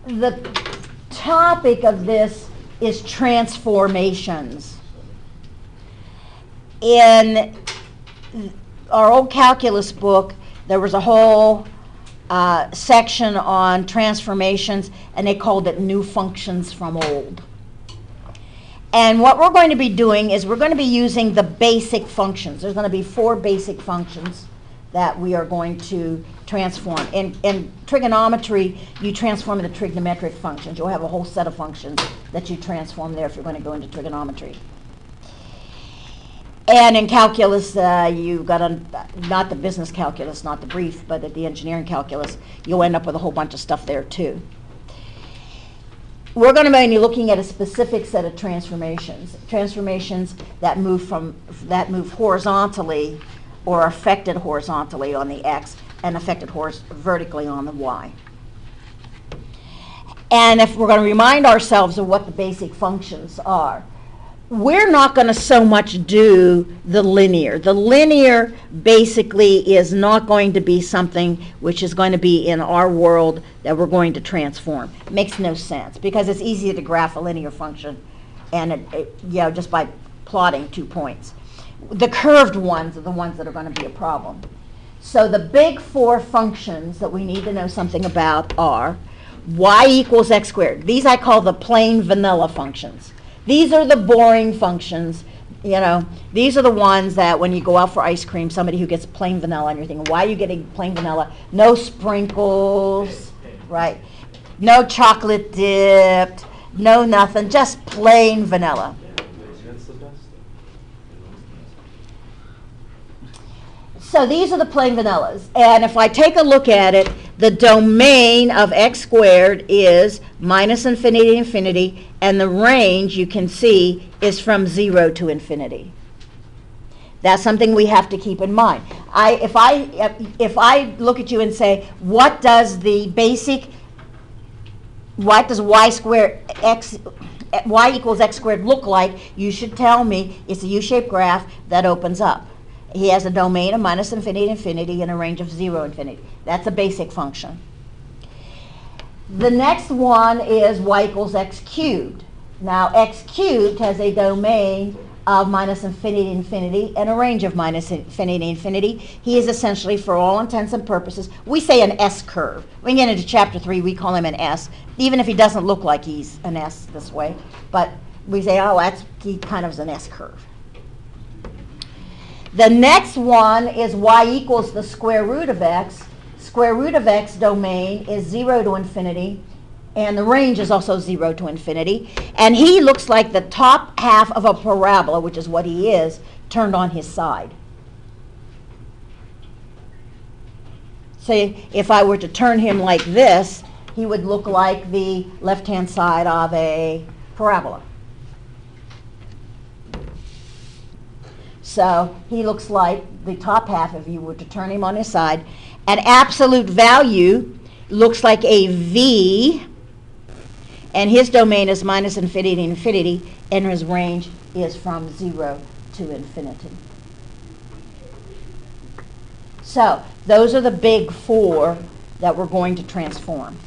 the topic of this is transformations. In our old calculus book, there was a whole section on transformations, and they called it new functions from old. And what we're going to be doing is we're going to be using the basic functions. There's going to be 4 basic functions that we are going to transform. In trigonometry, you transform into trigonometric functions. You'll have a whole set of functions that you transform there if you're going to go into trigonometry. And in calculus, you've got not the business calculus, not the brief, but at the engineering calculus, you'll end up with a whole bunch of stuff there too. We're going to be looking at a specific set of transformations that move horizontally or are affected horizontally on the x and affected vertically on the y. And if we're going to remind ourselves of what the basic functions are, we're not going to so much do the linear. The linear basically is not going to be something which is going to be in our world that we're going to transform. It makes no sense because it's easier to graph a linear function and just by plotting 2 points. The curved ones are the ones that are going to be a problem. So the big 4 functions that we need to know something about are y equals x squared. These I call the plain vanilla functions. These are the boring functions. These are the ones that when you go out for ice cream, somebody who gets plain vanilla and you're thinking, why are you getting plain vanilla? No sprinkles, right? No chocolate dipped, no nothing, just plain vanilla. So these are the plain vanillas. And if I take a look at it, the domain of x squared is minus infinity to infinity, and the range, you can see, is from 0 to infinity. That's something we have to keep in mind. If I look at you and say, what does y equals x squared look like, you should tell me it's a U-shaped graph that opens up. He has a domain of minus infinity to infinity and a range of 0 to infinity. That's a basic function. The next one is y equals x cubed. Now, x cubed has a domain of minus infinity to infinity and a range of minus infinity to infinity. He is essentially, for all intents and purposes, we say an S curve. When we get into chapter 3, we call him an S, even if he doesn't look like he's an S this way. But we say, he kind of is an S curve. The next one is y equals the square root of x. Square root of x domain is 0 to infinity, and the range is also 0 to infinity. And he looks like the top half of a parabola, which is what he is, turned on his side. So if I were to turn him like this, he would look like the left-hand side of a parabola. So he looks like the top half if you were to turn him on his side. An absolute value looks like a V, and his domain is minus infinity to infinity, and his range is from 0 to infinity. So those are the big 4 that we're going to transform.